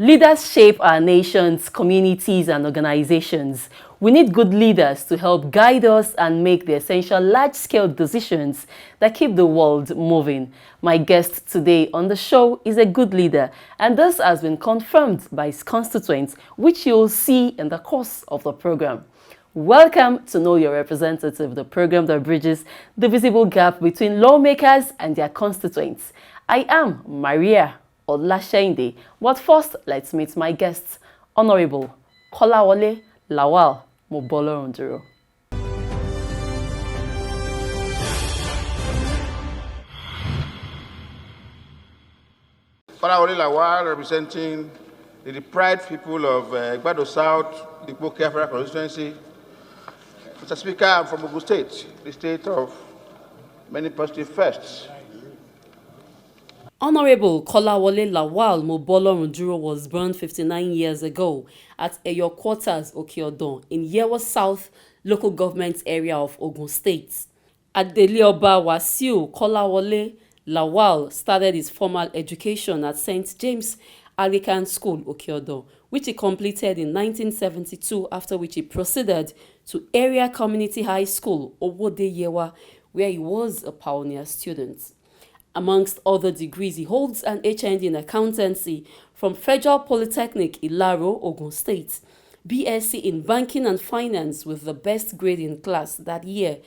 Leaders shape our nations, communities, and organizations. We need good leaders to help guide us and make the essential large-scale decisions that keep the world moving. My guest today on the show is a good leader, and this has been confirmed by his constituents, which you'll see in the course of the program. Welcome to Know Your Representative, the program that bridges the visible gap between lawmakers and their constituents. I am Mariah Olashende. But first, let's meet my guests, Honorable KOLAWOLE LAWAL Mobolorunduro. KOLAWOLE LAWAL, representing the deprived people of Egbado South, IPOKIA Federal Constituency. Mr. Speaker, I'm from Ogun State, the state of many positive firsts. Honorable KOLAWOLE LAWAL Mobolorunduro was born 59 years ago at Eyo Quarters, Okeodon, in YEWA South local government area of Ogun State. Adelioba Wasiu KOLAWOLE LAWAL started his formal education at St. James Anglican School, Okeodon, which he completed in 1972, after which he proceeded to Area Community High School, Owode YEWA, where he was a pioneer student. Amongst other degrees, he holds an HND in accountancy from Federal Polytechnic, Ilaro, Ogun State, BSc in banking and finance with the best grade in class that year,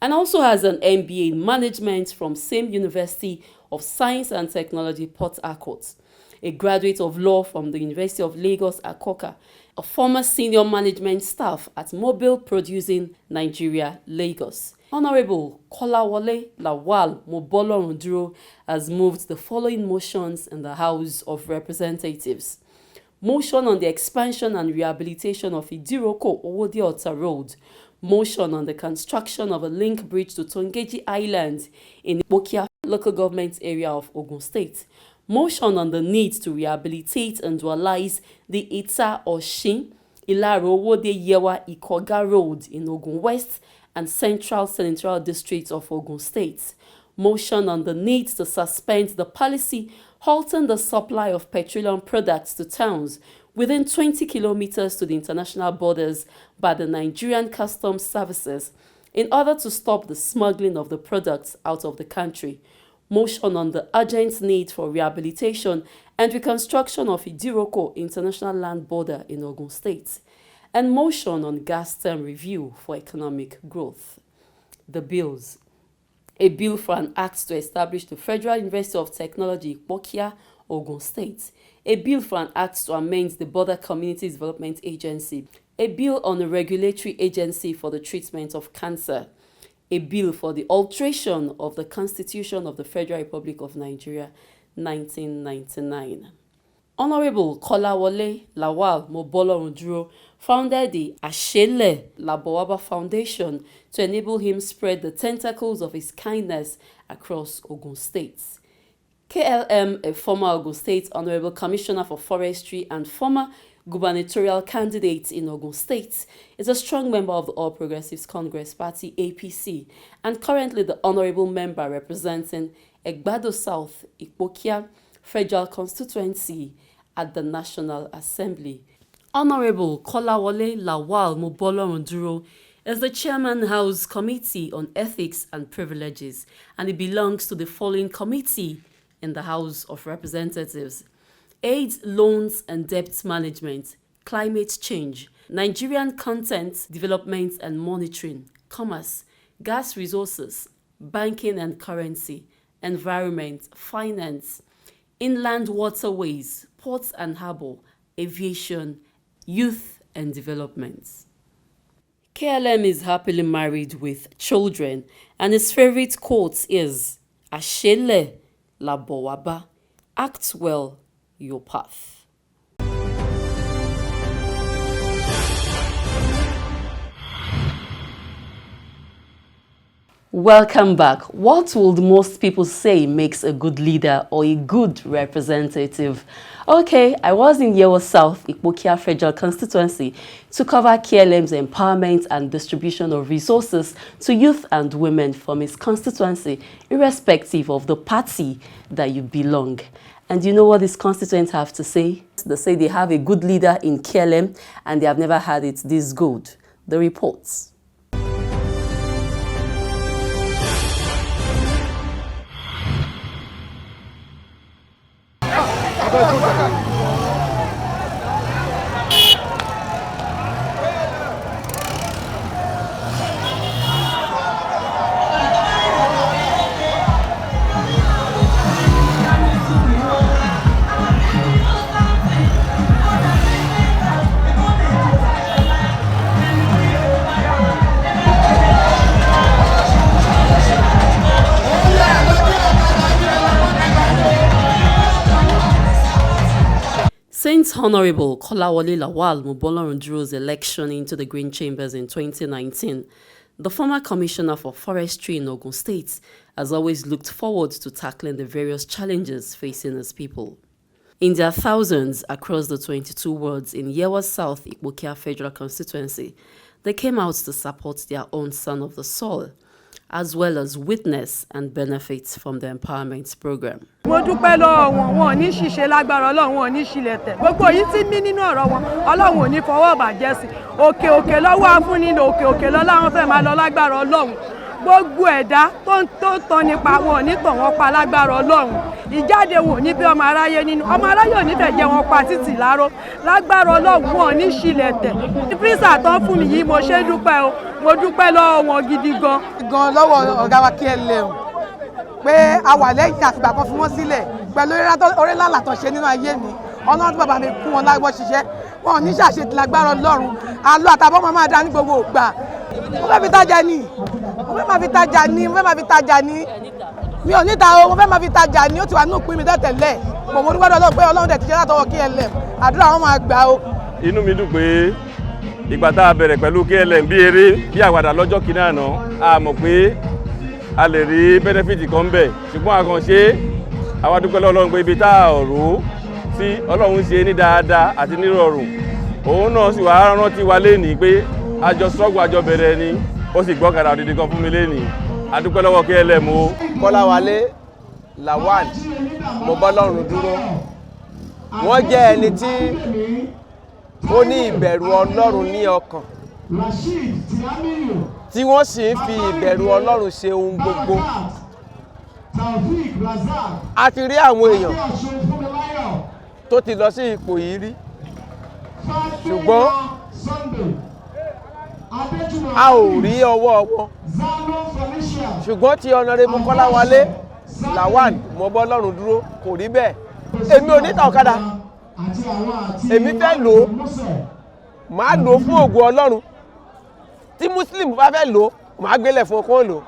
and also has an MBA in management from same University of Science and Technology, Port Harcourt. A graduate of law from the University of Lagos, Akoka, a former senior management staff at Mobile Producing Nigeria, Lagos. Honorable KOLAWOLE LAWAL Mobolorunduro has moved the following motions in the House of Representatives. Motion on the expansion and rehabilitation of Idiroko Owode Ota Road. Motion on the construction of a link bridge to Tongeji Island in IPOKIA local government area of Ogun State. Motion on the need to rehabilitate and dualize the Ita Oshin Ilaro Owode YEWA Ikoga Road in Ogun West and Central Senatorial District of Ogun State. Motion on the need to suspend the policy halting the supply of petroleum products to towns within 20 kilometers to the international borders by the Nigerian Customs Services in order to stop the smuggling of the products out of the country. Motion on the urgent need for rehabilitation and reconstruction of Idiroko International Land Border in Ogun State. And motion on gas term review for economic growth. The bills. A bill for an act to establish the Federal University of Technology, IPOKIA, Ogun State. A bill for an act to amend the Border Community Development Agency. A bill on a regulatory agency for the treatment of cancer. A bill for the alteration of the Constitution of the Federal Republic of Nigeria, 1999. Honorable KOLAWOLE LAWAL Mobolorunduro founded the Ashele Labowaba Foundation to enable him spread the tentacles of his kindness across Ogun State. KLM, a former Ogun State Honorable Commissioner for Forestry and former gubernatorial candidate in Ogun State, is a strong member of the All Progressives Congress Party APC and currently the honorable member representing Egbado South IPOKIA Federal Constituency at the National Assembly. Honorable KOLAWOLE LAWAL Mobolorunduro is the Chairman House Committee on Ethics and Privileges, and he belongs to the following committee in the House of Representatives: AIDS, Loans and Debt Management, Climate Change, Nigerian Content Development and Monitoring, Commerce, Gas Resources, Banking and Currency, Environment, Finance, Inland Waterways, Ports and Harbour, Aviation, Youth and Development. KLM is happily married with children, and his favorite quote is, Ashele Labowaba, act well your path. Welcome back. What would most people say makes a good leader or a good representative? Okay, I was in YEWA South, IPOKIA Federal Constituency to cover KLM's empowerment and distribution of resources to youth and women from its constituency, irrespective of the party that you belong. And you know what these constituents have to say? They say they have a good leader in KLM and they have never had it this good. The reports. Since Honorable KOLAWOLE LAWAL Mobolorunduro's election into the Green Chambers in 2019, the former Commissioner for Forestry in Ogun State has always looked forward to tackling the various challenges facing his people. In their thousands across the 22 wards in YEWA South IPOKIA Federal Constituency, they came out to support their own son of the soil, as well as witness and benefit from the empowerment program. Mo dúpẹ́ lọ́wọ́ wọn, wọn ò ní ṣìṣe lágbára Ọlọ́run, wọn ò ní ṣìlẹ̀tẹ̀. Gbogbo yìí tí mí nínú ọ̀rọ̀ wọn, Ọlọ́run ò ní fọwọ́ bàjẹ́ sí. Òkè òkè lọ́wọ́ afúnni ní òkè òkè lọ́lá wọn fẹ́ máa lọ lágbára Ọlọ́run. Gbogbo ẹ̀dá tó tán nípa wọn ò ní tàn wọ́n pa lágbára Ọlọ́run. Ìjáde wọn ò ní bí ọmọ aráyé nínú. Ọmọ aráyé ò ní fẹ́ jẹ wọn pa títì láró. Lágbára Ọlọ́run wọn ò ní ṣìlẹ̀tẹ̀. Ìfírísà tán fún mi yìí mo ṣe dúpẹ́ o. Mo dúpẹ́ lọ́wọ́ wọn gidi gan. Gan lọ́wọ́ ọ̀gá wa KLM pé a wà lẹ́yìn àfìgbà kan fún wọn sílẹ̀ pẹ̀lú orí lálà tó ṣe nínú ayé mi. Ọlọ́run tó bàbá mi kún wọn lágbọ́ ṣiṣẹ́. Wọn ò ní ṣàṣetì lágbára Ọlọ́run. Àlọ́ àtàbọ̀ máa dá ní gbogbo ògbà. Mo fẹ́ fi tajà ní. Mo fẹ́ máa fi tajà ní. Mo fẹ́ máa fi tajà ní. Mi ò níta o, mo fẹ́ máa fi tajà ní. Ó ti wà nínú ìpín mi tẹ́tẹ̀lẹ̀. Mo dúpẹ́ lọ́wọ́ pé Ọlọ́run dẹ̀ ti ṣe látọwọ́ KLM. Àdúrà wọn máa gbà o. Inú mi dùn pé ìgbà tá a bẹ̀rẹ̀ pẹ̀lú KLM bí eré bí àwàdà lọ́jọ́ kìíní àná a mọ̀ pé a lè rí benefit kan bẹ̀ ṣùgbọ́n àkànṣe àwa dúpẹ́ lọ́wọ́ Ọlọ́run pé ibi tá a rò sí Ọlọ́run ṣe ní dáadáa àti nírọ̀rùn òun náà sì wá rántí wa lénìí pé àjọ struggle àjọ bẹ̀rẹ̀ ni ó sì gbọ́kàdà òdìdí kan fún mi lénìí a dúpẹ́ lọ́wọ́ KLM o. KOLAWOLE LAWAL Mobolorunduro wọ́n jẹ́ ẹni tí ó ní ìbẹ̀rù Ọlọ́run ní ọkàn tí wọ́n sì ń fi ìbẹ̀rù Ọlọ́run ṣe ohun gbogbo. A ti rí àwọn èèyàn tó ti lọ sí ipò yìí rí ṣùgbọ́n a ò rí ọwọ́ wọn ṣùgbọ́n tí Honorable KOLAWOLE LAWAL Mobolorunduro kò rí bẹ́ẹ̀. Èmi ò ní ta ọ̀kadà, èmi fẹ́ lò ó, màá lò ó fún ògo Ọlọ́run. Tí Muslim bá fẹ́ lò ó, màá gbélẹ̀ fún ọkàn lò ó.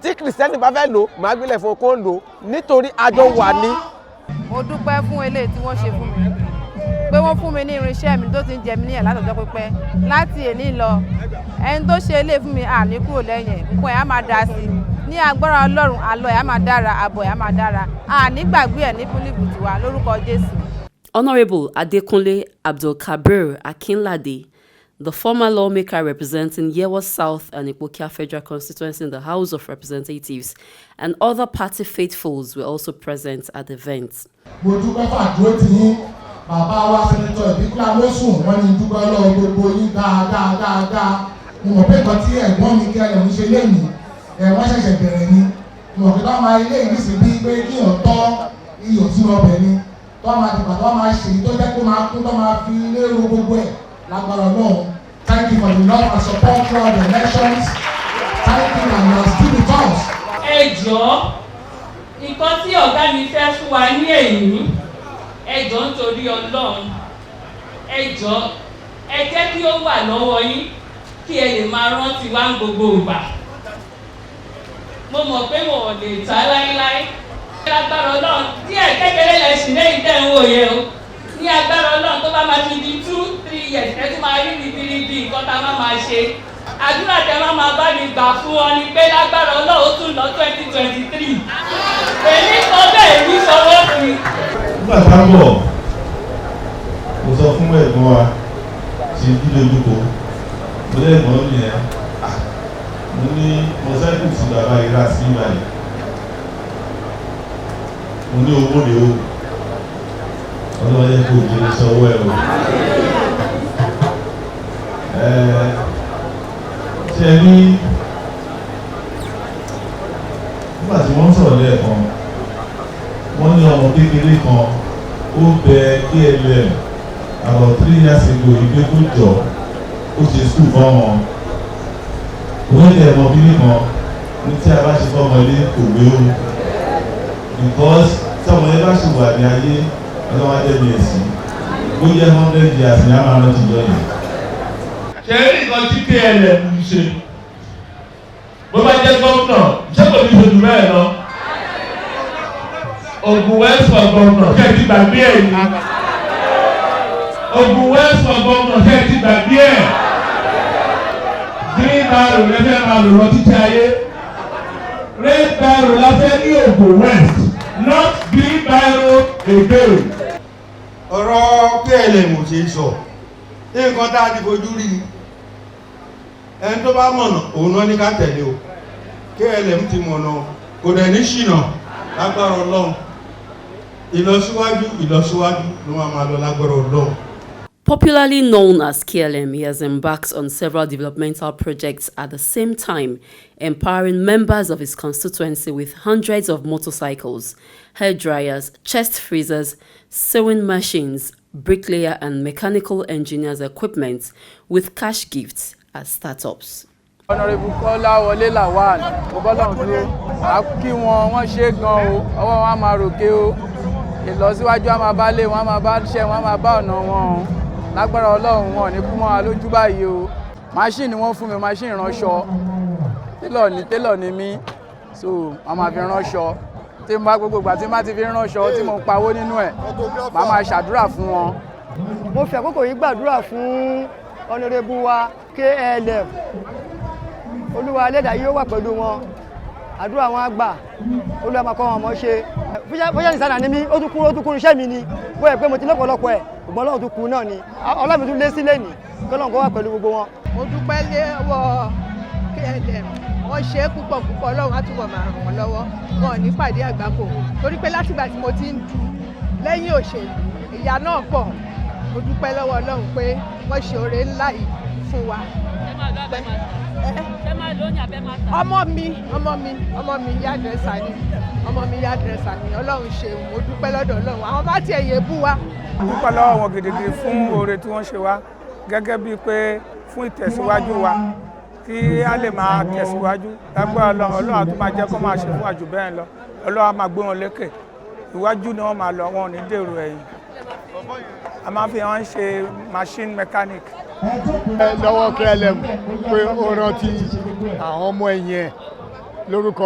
Tí Kìrìsìtẹ́nì bá fẹ́ lò ó, màá gbélẹ̀ fún ọkàn lò ó. Nítorí àjọ wà ní. Mo dúpẹ́ fún eléyìí tí wọ́n ṣe fún mi. Pé wọ́n fún mi ní irinṣẹ́ mi tó ti ń jẹ mí níyà látọjọ́ pípẹ́. Láti èní lọ, ẹni tó ṣe eléyìí fún mi àní kúrò lẹ́yìn. Nǹkan ẹ̀ á máa dá sí i. Ní agbára Ọlọ́run, àlọ́ ẹ̀ á máa dára, àbọ̀ ẹ̀ á máa dára. Àní gbàgbé ẹ̀ ní fúnlíbùtù wa lórúkọ Jésù. Honorable Adekunle Abdulkabir Akinlade, the former lawmaker representing YEWA South and IPOKIA Federal Constituency in the House of Representatives, and other party faithfuls were also present at the event. Mo dúpẹ́ fàdúró tí yín bàbá wa Sẹ́nitọ̀ Ìbíkúnlé Amósùn wọ́n ní dúpẹ́ lọ́wọ́ gbogbo yín dáadáa. Mo mọ̀ pé nǹkan tí ẹ̀gbọ́n mi KLM ṣe lénìí wọ́n ṣẹ̀ṣẹ̀ bẹ̀rẹ̀ ni. Mo mọ̀ pé táwọn máa ilé ìrísí bíi pé kí ọ̀tọ́ iyọ̀ sínú ọbẹ̀ ni. Tó máa dìgbà tó máa ṣe tó jẹ́ kó máa kún tó máa fi lérò gbogbo ẹ̀ lágbára náà. Thank you for the love and support throughout the elections. Thank you and you are still with us. Ẹ jọ̀ọ́, nǹkan tí ọ̀gá mi fẹ́ fún wa ní èyí, ẹ jọ̀ọ́ nítorí Ọlọ́run, ẹ jọ̀ọ́, ẹ jẹ́ kí ó wà lọ́wọ́ yín kí ẹ lè máa rántí wa ní gbogbo ìgbà. Mo mọ̀ pé mo ò lè ta láíláí. Lágbára Ọlọ́run, díẹ̀ kékeré lẹ̀ sì lẹ́yìn tẹ̀ ń wò yẹ o. Ní agbára Ọlọ́run tó bá máa fi di 2-3 years ẹ tún máa rí ribiribi nǹkan tá a máa ṣe. Àdúrà tẹ máa bá mi gbà fún ọ ni pé lágbára Ọlọ́run ó tún lọ 2023. Èmi sọ bẹ́ẹ̀ ní sọwọ́ mi. Nígbà tá a bọ̀, mo sọ fún ẹ̀gbọ́n wa ti ìdílé olúkọ. Mo lé ẹ̀gbọ́n mi yẹn. Mo ní mọ̀sáìkù sí bàbá ìrà sí ìbàdàn. Mo ní owó rèé o. ọlọ́run yẹ kó jẹ́ sọ́wọ́ ẹ̀ o. Ṣé ẹ ní nígbà tí wọ́n sọ̀rọ̀ lẹ́ẹ̀kan wọ́n ní ọmọ kékeré kan ó bẹ KLM about 3 years ago ìgbé kó jọ ó ṣe skul fọ́mọ wọ́n lè mọ bíbí kan ní tí a bá ṣe fọ́mọ ilé kò gbé o because sọmọ yẹn bá ṣe wà ní ayé ọlọ́wọ́ ajẹ́ mi ẹ̀sìn ó jẹ́ 100 years ní àmà lọ́tì jọ yìí. ṣe é nìkan tí KLM ń ṣe bó bá jẹ́ gómìnà ṣé kò ní ṣojú bẹ́ẹ̀ lọ Ògùn West for gómìnà ṣe ti gbàgbé ẹ̀ ní Ògùn West for gómìnà ṣe ti gbàgbé ẹ̀ green barrel lẹ́fẹ̀ẹ́ máa lò lọ títí ayé red barrel la fẹ́ ní Ògùn West not green barrel again. ọ̀rọ̀ KLM ò ṣe é sọ nǹkan tá a ti fojú rí ni ẹni tó bá mọ̀nà òun náà ní ká tẹ̀lé o KLM ti mọ̀nà kò dẹ̀ ní ṣìnà lágbára Ọlọ́run ìlọsíwájú ló máa lọ lágbára Ọlọ́run. Popularly known as KLM, he has embarked on several developmental projects at the same time, empowering members of his constituency with hundreds of motorcycles, hair dryers, chest freezers, sewing machines, bricklayer and mechanical engineers equipment with cash gifts as startups. Honorable KOLAWOLE LAWAL, Ọlọ́run dúró, a kí wọ́n ṣe gan o, ọwọ́ wọn á máa ròkè o, ìlọsíwájú á máa bá lé wọn, á máa bá iṣẹ́ wọn, á máa bá ọ̀nà wọn o. Lágbára Ọlọ́run wọn ní kú mọ́ wa lójú báyìí o. Machine wọ́n fún mi, machine ránṣọ. Tailor ni mí, so wọ́n máa fi ránṣọ. Tí mo bá gbogbo ìgbà tí mo bá ti fi ránṣọ tí mo ń pawó nínú ẹ̀, màá máa ṣàdúrà fún wọn. Mo fi àkókò yìí gbàdúrà fún Honorable wa KLM. Olúwa Ẹlẹ́dàá yóò wà pẹ̀lú wọn. Àdúrà wọn á gbà. Olúwa máa kọ́ wọn mọ́ ṣe. Fúyà nìsánà ni mí, ó tún kún iṣẹ́ mi ni. Bóyá pé mo ti lọ́pọ̀lọpọ̀ ẹ̀, ṣùgbọ́n Ọlọ́run tún kú náà ni. Ọlọ́run tún lé sílé ni. Kọ́lọ́run kó wà pẹ̀lú gbogbo wọn. Mo dúpẹ́ lọ́wọ́ KLM. Wọ́n ṣe é púpọ̀ Ọlọ́run á túbọ̀ máa ràn wọ́n lọ́wọ́. Wọn ò ní pàdé àgbákò. Torí pé látìgbà tí mo ti ń dù lẹ́yìn òṣèlú, ìyà náà pọ̀. Mo dúpẹ́ lọ́wọ́ Ọlọ́run pé wọ́n ṣe oore ńlá yìí fún wa. Ọmọ mi yá dírẹ́sà ni. Ọlọ́run ṣe mo dúpẹ́ lọ́dọ̀ Ọlọ́run. Àwọn bá tiẹ̀ yé bú wa. Dúpẹ́ lọ́wọ́ wọn gidigidi fún oore tí wọ́n ṣe wá gẹ́gẹ́ bíi pé fún ìtẹ̀síwájú wa kí a lè máa tẹ̀síwájú. Lágbára Ọlọ́run á tún máa jẹ́ kó máa ṣe fún àjù bẹ́ẹ̀ lọ. Ọlọ́run á máa gbé wọn lékè. Iwájú ni wọ́n máa lọ, wọn ò ní dèrò ẹ̀yìn. A máa fi hàn ṣe machine mechanic. Lọ́wọ́ KLM pé ó rántí àwọn ọmọ ẹ̀yìn ẹ̀ lórúkọ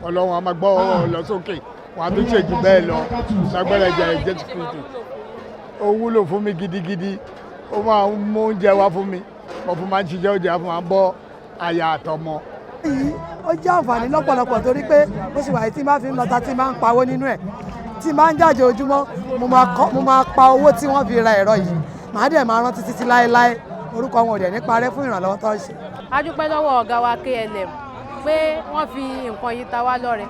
Ọlọ́run a máa gbọ́ ọwọ́ lọ sókè wọn a tún ṣèjì bẹ́ẹ̀ lọ lágbára ẹ̀jẹ̀ Jésù Kristi. Ó wúlò fún mi gidigidi, ó máa ń mú oúnjẹ wá fún mi, mo fún máa ń ṣiṣẹ́ oúnjẹ fún wa bọ́ aya àtọmọ. Ó jẹ́ àǹfààní lọ́pọ̀lọpọ̀ torí pé ó sì wà tí máa fi ń lọta tí máa ń pawó nínú ẹ̀ tí máa ń jáde ojúmọ́ mo máa pa owó tí wọ́n fi ra ẹ̀rọ yìí màá dẹ̀ máa rántí títí láéláé orúkọ wọn ò dẹ̀ ní parẹ́ fún ìrànlọ́wọ́ tó ń ṣe. A dúpẹ́ lọ́wọ́ ọ̀gá wa KLM pé wọ́n fi nǹkan yìí ta wá lọ́rẹ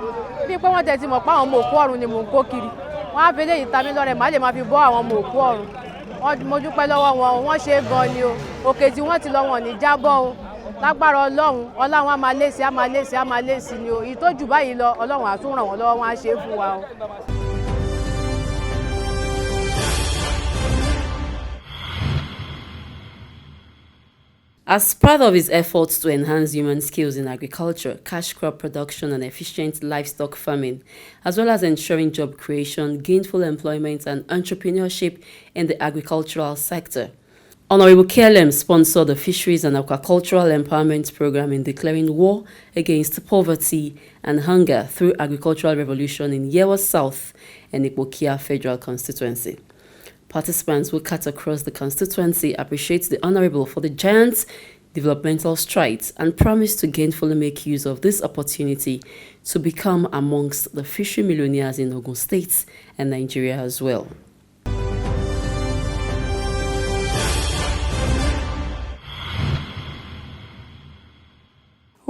bí pé wọ́n tẹ̀ ti mọ̀ pé àwọn ọmọ òkú ọ̀run ni mò ń kó kiri wọ́n á fi eléyìí ta mí lọ́rẹ màá lè máa fi bọ́ àwọn ọmọ òkú ọ̀run mo dúpẹ́ lọ́wọ́ wọn wọ́n ṣe é gan ni o òkè tí wọ́n ti lọ wọn ní jábọ́ o lágbára Ọlọ́run Ọlọ́run á máa lé sí ni o èyí tó jù báyìí lọ Ọlọ́run á tún ràn wọ́n lọ́wọ́ wọn á ṣe é fún wa o. As part of his efforts to enhance human skills in agriculture, cash crop production and efficient livestock farming, as well as ensuring job creation, gainful employment and entrepreneurship in the agricultural sector, Honorable KLM sponsored the Fisheries and Aquacultural Empowerment Program in declaring war against poverty and hunger through agricultural revolution in YEWA South and IPOKIA Federal Constituency. Participants who cut across the constituency appreciate the Honorable for the giant developmental strides and promise to gainfully make use of this opportunity to become amongst the fishery millionaires in Ogun State and Nigeria as well.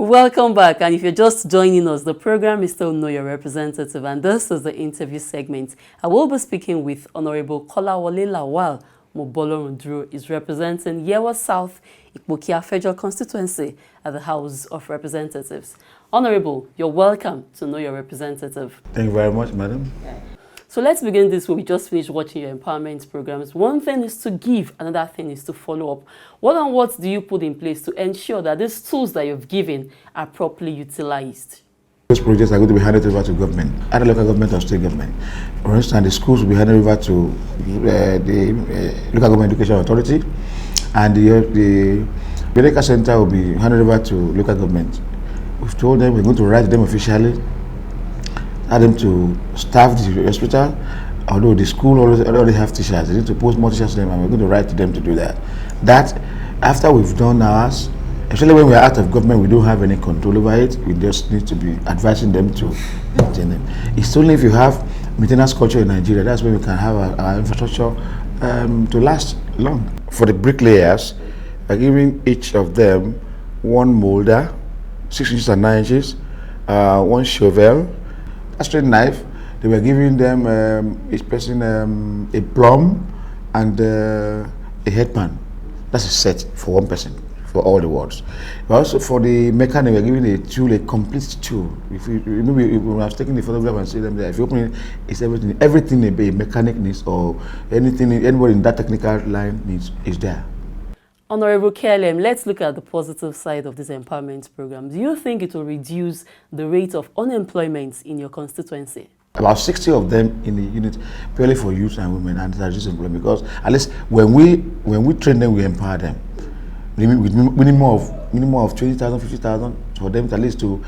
Welcome back, and if you're just joining us, the program is still Know Your Representative, and this is the interview segment. I will be speaking with Honorable KOLAWOLE LAWAL Mobolorunduro, is representing YEWA South IPOKIA Federal Constituency at the House of Representatives. Honorable, you're welcome to Know Your Representative. Thank you very much, madam. So let's begin this way. We just finished watching your empowerment programs. One thing is to give, another thing is to follow up. What and what do you put in place to ensure that these tools that you've given are properly utilized? Those projects are going to be handed over to government, either local government or state government. For instance, the schools will be handed over to the local government education authority, and the medical center will be handed over to local government. We've told them we're going to write them officially, add them to staff the hospital, although the school already have teachers. They need to post more teachers to them, and we're going to write to them to do that. That, after we've done ours, especially when we're out of government, we don't have any control over it. We just need to be advising them to maintain them. It's only if you have maintenance culture in Nigeria, that's when we can have our infrastructure to last long. For the bricklayers, we're giving each of them one molder, 6 inches and 9 inches, one shovel, a straight knife. They were giving them each person a plumb and a headpan. That's a set for one person for all the wards. But also for the mechanic, we're giving a tool, a complete tool. If you remember, when I was taking the photograph and see them there, if you open it, it's everything a mechanic needs or anything anybody in that technical line needs is there. Honorable KLM, let's look at the positive side of this empowerment program. Do you think it will reduce the rate of unemployment in your constituency? About 60 of them in the unit purely for youth and women, and that is employment, because at least when we train them, we empower them with minimum of 20,000, 50,000 for them to at least to,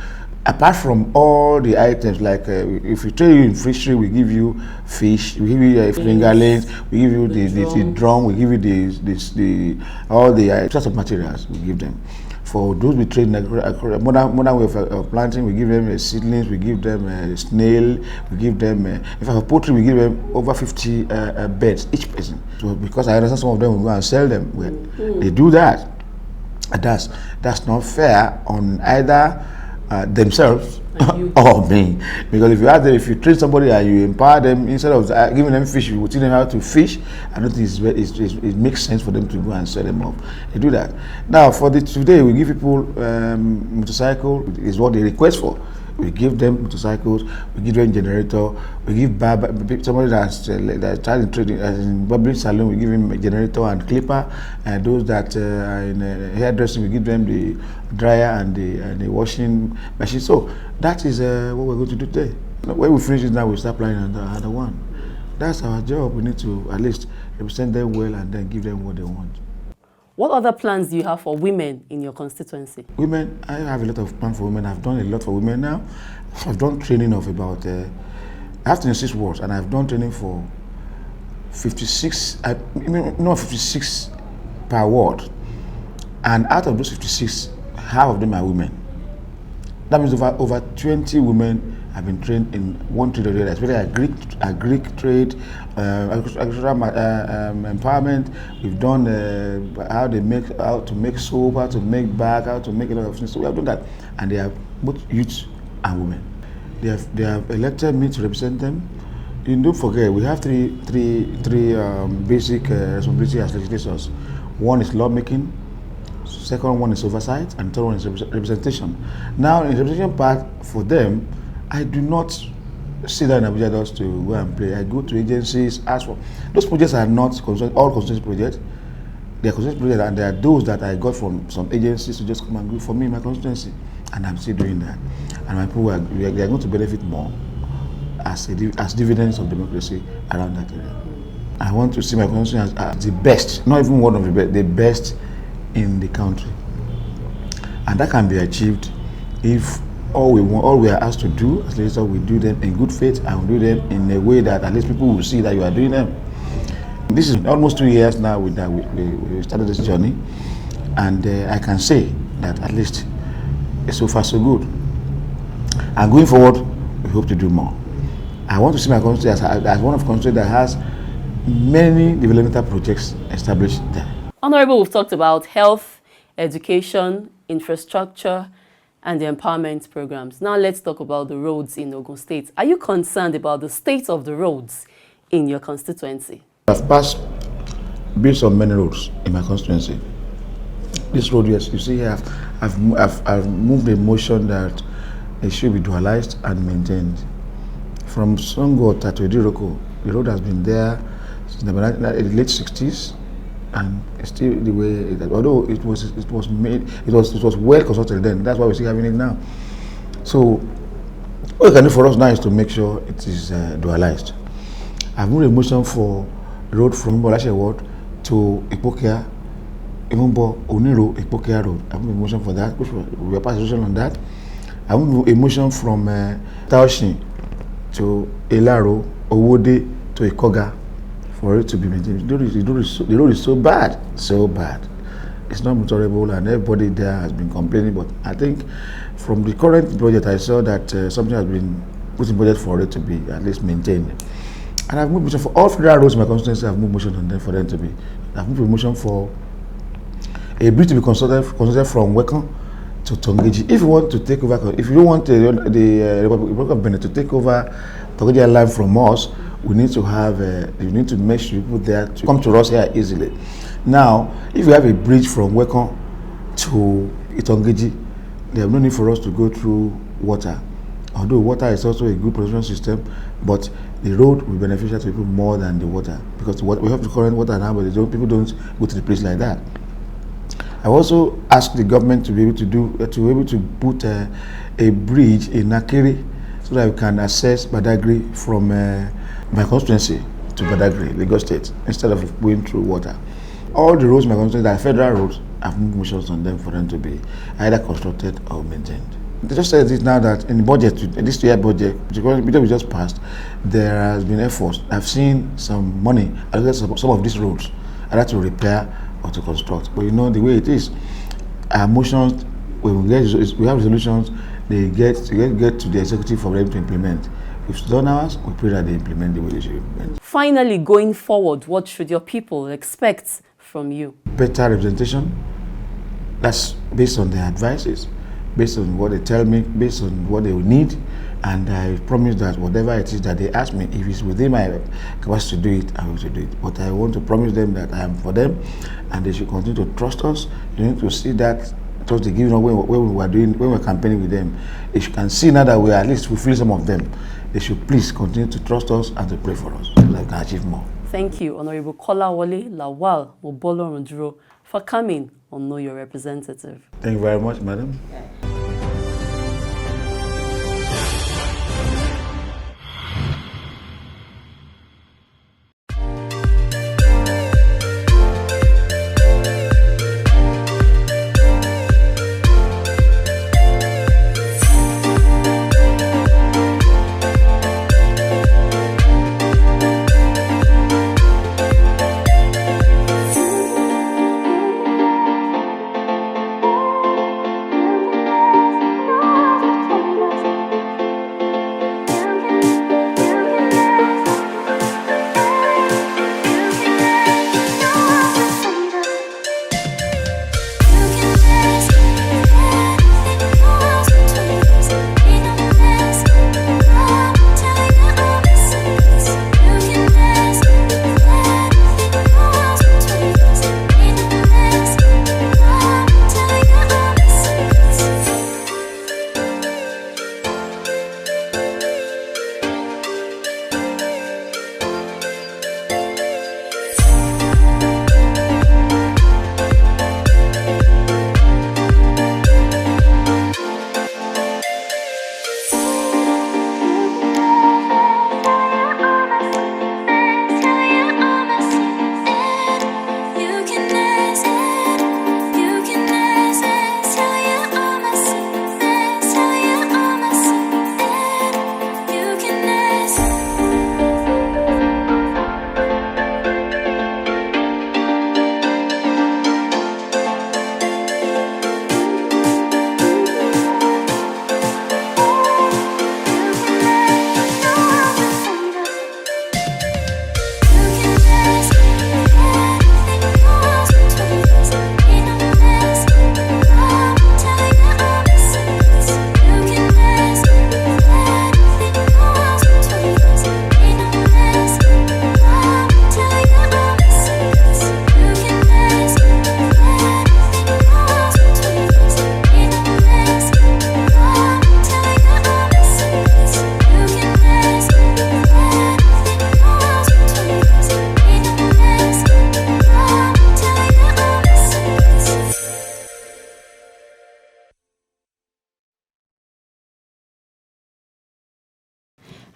apart from all the items like if we train you in fishery, we give you fish, we give you fingerlings, we give you the drum, we give you all the types of materials we give them. For those we train modern way of planting, we give them seedlings, we give them a snail, we give them in fact for poultry we give them over 50 beds each person. So because I understand some of them will go and sell them, well, they do that. That's not fair on either themselves or me, because if you train somebody and you empower them, instead of giving them fish, you will teach them how to fish. I don't think it makes sense for them to go and sell them off. They do that. Now for today, we give people motorcycle is what they request for. We give them motorcycles, we give them generator, we give somebody that's trying to trade in barber salon, we give him a generator and clipper, and those that are in hairdressing, we give them the dryer and the washing machine. So that is what we're going to do today. When we finish it now, we start planning another one. That's our job. We need to at least represent them well and then give them what they want. What other plans do you have for women in your constituency? Women, I have a lot of plans for women. I've done a lot for women now. I've done training of about, I have 26 wards, and I've done training for 56, 56 per ward. And out of those 56, half of them are women. That means over 20 women have been trained in one trade or the other, especially agric trade, agricultural empowerment. We've done how to make soap, how to make bag, how to make a lot of things. So we have done that, and they are both youths and women. They have elected me to represent them. You don't forget, we have three basic responsibilities as legislators. One is lawmaking, second one is oversight, and third one is representation. Now, in the representation part for them, I do not sit down in Abuja just to go and play. I go to agencies, ask for. Those projects are not all constituency projects. They are constituency projects, and there are those that I got from some agencies to just come and do for me in my constituency. And I'm still doing that. And my people are going to benefit more as dividends of democracy around that area. I want to see my constituency as the best, not even one of the best in the country. And that can be achieved if all we are asked to do as legislators, we do them in good faith, and we do them in a way that at least people will see that you are doing them. This is almost 2 years now we started this journey, and I can say that at least so far so good. And going forward, we hope to do more. I want to see my constituency as one of the constituencies that has many developmental projects established there. Honorable, we've talked about health, education, infrastructure, and the empowerment programs. Now let's talk about the roads in Ogun State. Are you concerned about the state of the roads in your constituency? I've passed built on many roads in my constituency. This road, yes, you see here, I've moved a motion that it should be dualized and maintained. From Songota to Ediroko, the road has been there since the late 60s, and it's still the way. Although it was well consulted then. That's why we're still having it now. So what we can do for us now is to make sure it is dualized. I've moved a motion for the road from Bolashe Ward to IPOKIA, Imumbo, Oniro, IPOKIA Road. I've moved a motion for that, which we are passing a resolution on that. I've moved a motion from Taoshin to Elaro, Owode to Ikoga for it to be maintained. The road is so bad, so bad. It's not motorable, and everybody there has been complaining. But I think from the current budget, I saw that something has been put in budget for it to be at least maintained. And I've moved motion for all federal roads in my constituency. I've moved motion on them for them to be. I've moved a motion for a bridge to be constructed from Wekon to Tongeji. If you want to take over, if you don't want the Republic of Benin to take over Tongeji line from us, we need to have, you need to make sure people there to come to us here easily. Now, if you have a bridge from Wekon to Tongeji, there is no need for us to go through water. Although water is also a good production system, but the road will be beneficial to people more than the water, because we have the current water now, but people don't go to the place like that. I also asked the government to be able to put a bridge in Nakiri so that we can access Badagry from my constituency to Badagry, Lagos State, instead of going through water. All the roads in my constituency that are federal roads, I've moved motions on them for them to be either constructed or maintained. They just said this now that in the budget, this year budget, because we just passed, there has been efforts. I've seen some money allocated to some of these roads, either to repair or to construct. But you know the way it is, our motions, when we have resolutions, they get to the executive for them to implement. If it's done ours, we pray that they implement the way they should implement. Finally, going forward, what should your people expect from you? Better representation. That's based on their advices, based on what they tell me, based on what they will need. And I promise that whatever it is that they ask me, if it's within my capacity to do it, I will do it. But I want to promise them that I am for them, and they should continue to trust us. You need to see that trust they give, when we were campaigning with them. If you can see now that we at least fulfill some of them, they should please continue to trust us and to pray for us so that we can achieve more. Thank you, Honorable KOLAWOLE LAWAL Mobolorunduro, for coming on Know Your Representative. Thank you very much, madam.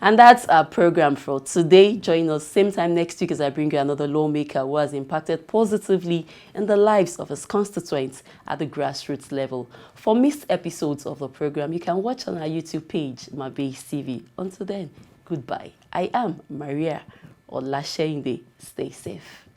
And that's our program for today. Join us same time next week as I bring you another lawmaker who has impacted positively in the lives of his constituents at the grassroots level. For missed episodes of the program, you can watch on our YouTube page, Mabase TV. Until then, goodbye. I am Mariah Olashende. Stay safe.